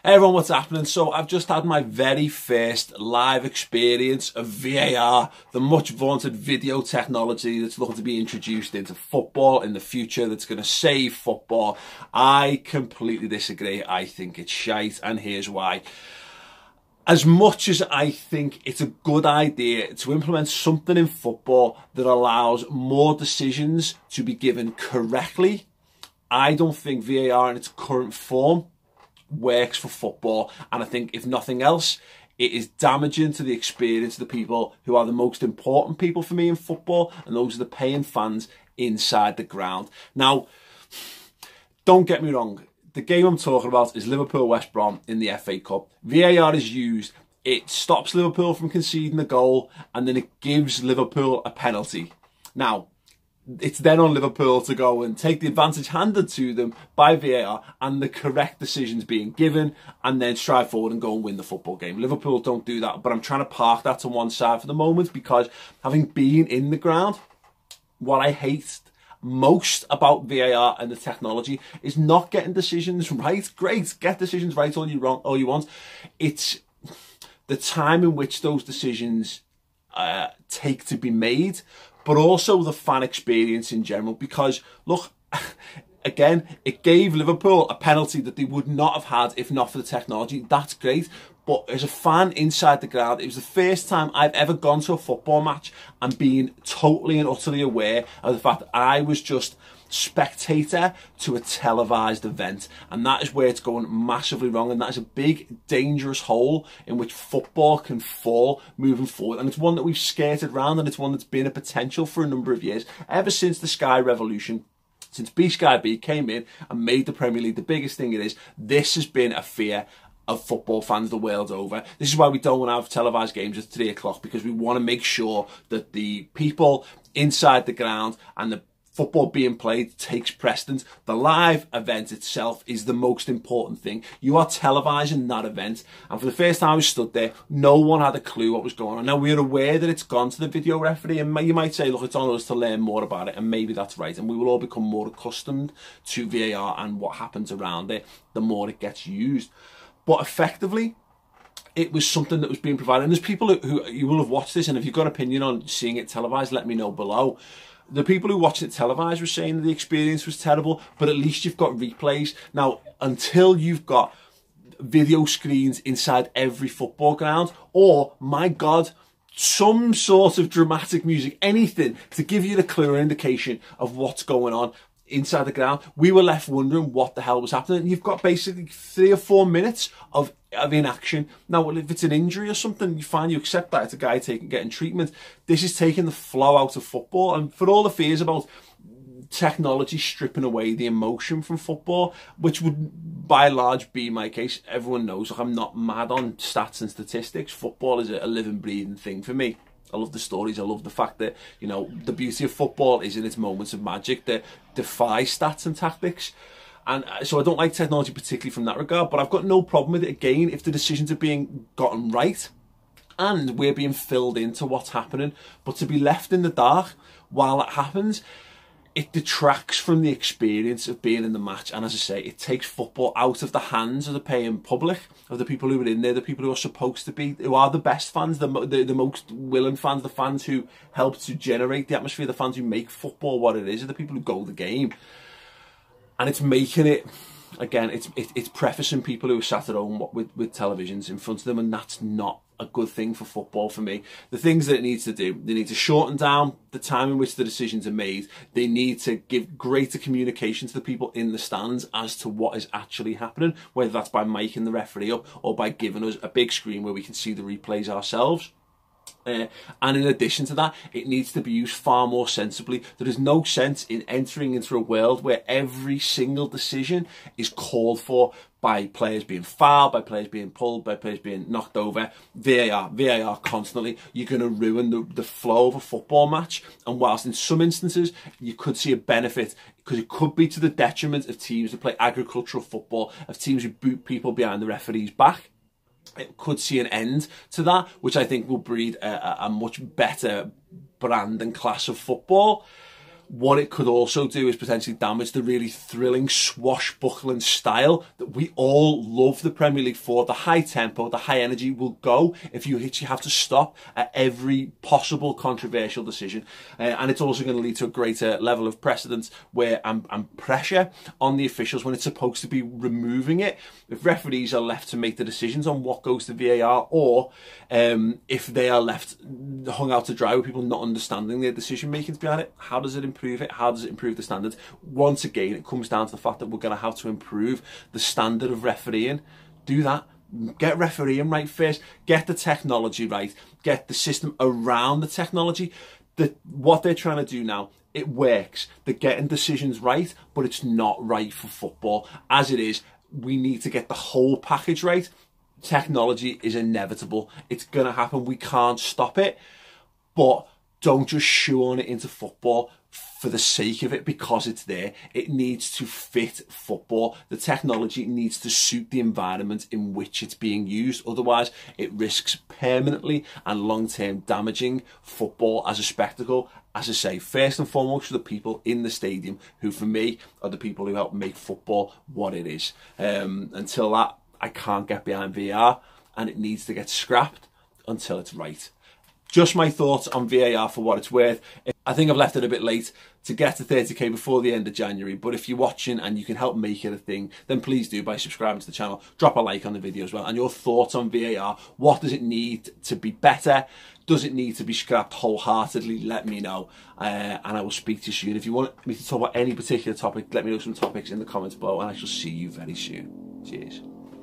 Hey everyone, what's happening? So I've just had my very first live experience of VAR, the much vaunted video technology that's looking to be introduced into football in the future that's going to save football. I completely disagree. I think it's shite, and here's why. As much as I think it's a good idea to implement something in football that allows more decisions to be given correctly, I don't think VAR in its current form works for football. And I think, if nothing else, it is damaging to the experience of the people who are the most important people for me in football, and those are the paying fans inside the ground. Now, don't get me wrong, the game I'm talking about is Liverpool West Brom in the FA Cup. VAR is used, it stops Liverpool from conceding a goal, and then it gives Liverpool a penalty. Now, it's then on Liverpool to go and take the advantage handed to them by VAR and the correct decisions being given, and then stride forward and go and win the football game. Liverpool don't do that, but I'm trying to park that to one side for the moment, because having been in the ground, what I hate most about VAR and the technology is not getting decisions right. Great, get decisions right all you want. It's the time in which those decisions take to be made, but also the fan experience in general. Because, look, again, it gave Liverpool a penalty that they would not have had if not for the technology. That's great. But as a fan inside the ground, it was the first time I've ever gone to a football match and been totally and utterly aware of the fact that I was just spectator to a televised event. And that is where it's going massively wrong, and that is a big dangerous hole in which football can fall moving forward. And it's one that we've skirted around, and it's one that's been a potential for a number of years, ever since the Sky Revolution. Since Sky B came in and made the Premier League the biggest thing it is, this has been a fear of football fans the world over. This is why we don't want to have televised games at 3 o'clock, because we want to make sure that the people inside the ground and the football being played takes precedence. The live event itself is the most important thing. You are televising that event, and for the first time I was stood there, no one had a clue what was going on. Now, we're aware that it's gone to the video referee, and you might say, look, it's on us to learn more about it, and maybe that's right, and we will all become more accustomed to VAR and what happens around it the more it gets used. But effectively, it was something that was being provided. And there's people who you will have watched this, and if you've got an opinion on seeing it televised, let me know below. The people who watched it televised were saying that the experience was terrible, but at least you've got replays. Now, until you've got video screens inside every football ground, or, my God, some sort of dramatic music, anything to give you the clear indication of what's going on inside the ground, we were left wondering what the hell was happening. And you've got basically 3 or 4 minutes of inaction. Now, if it's an injury or something, you find you accept that. It's a guy getting treatment. This is taking the flow out of football. And for all the fears about technology stripping away the emotion from football, which would by and large be my case, everyone knows, look, I'm not mad on stats and statistics. Football is a living, breathing thing for me. I love the stories. I love the fact that, you know, the beauty of football is in its moments of magic that defy stats and tactics. And so I don't like technology particularly from that regard, but I've got no problem with it, again, if the decisions are being gotten right and we're being filled into what's happening. But to be left in the dark while it happens, it detracts from the experience of being in the match. And as I say, it takes football out of the hands of the paying public, of the people who are in there, the people who are supposed to be, who are the best fans, the most willing fans, the fans who help to generate the atmosphere, the fans who make football what it is, are the people who go the game. And it's making it, again, it's prefacing people who are sat at home with televisions in front of them, and that's not a good thing for football for me. The things that it needs to do, they need to shorten down the time in which the decisions are made. They need to give greater communication to the people in the stands as to what is actually happening, whether that's by miking the referee up or by giving us a big screen where we can see the replays ourselves. And in addition to that, it needs to be used far more sensibly. There is no sense in entering into a world where every single decision is called for by players being fouled, by players being pulled, by players being knocked over. VAR constantly. You're going to ruin the flow of a football match. And whilst in some instances you could see a benefit, because it could be to the detriment of teams that play agricultural football, of teams who boot people behind the referee's back, it could see an end to that, which I think will breed a much better brand and class of football. what it could also do is potentially damage the really thrilling swashbuckling style that we all love the Premier League for. The high tempo, the high energy will go if you have to stop at every possible controversial decision. And it's also going to lead to a greater level of precedence and pressure on the officials when it's supposed to be removing it. If referees are left to make the decisions on what goes to VAR, or if they are left hung out to dry with people not understanding their decision making behind it, how does it improve it? How does it improve the standards? Once again, it comes down to the fact that we're going to have to improve the standard of refereeing. Do that. Get refereeing right first. Get the technology right. Get the system around the technology. What they're trying to do now, it works. They're getting decisions right, but it's not right for football. As it is, we need to get the whole package right. Technology is inevitable. It's going to happen. We can't stop it. But don't just shoehorn it into football for the sake of it because it's there. It needs to fit football. The technology needs to suit the environment in which it's being used. Otherwise, it risks permanently and long-term damaging football as a spectacle. As I say, first and foremost, for the people in the stadium, who for me are the people who help make football what it is. Until that, I can't get behind VAR, and it needs to get scrapped until it's right. Just my thoughts on VAR for what it's worth. I think I've left it a bit late to get to 30k before the end of January, but if you're watching and you can help make it a thing, then please do by subscribing to the channel. Drop a like on the video as well, and your thoughts on VAR. What does it need to be better? Does it need to be scrapped wholeheartedly? Let me know, and I will speak to you soon. If you want me to talk about any particular topic, let me know some topics in the comments below, and I shall see you very soon. Cheers.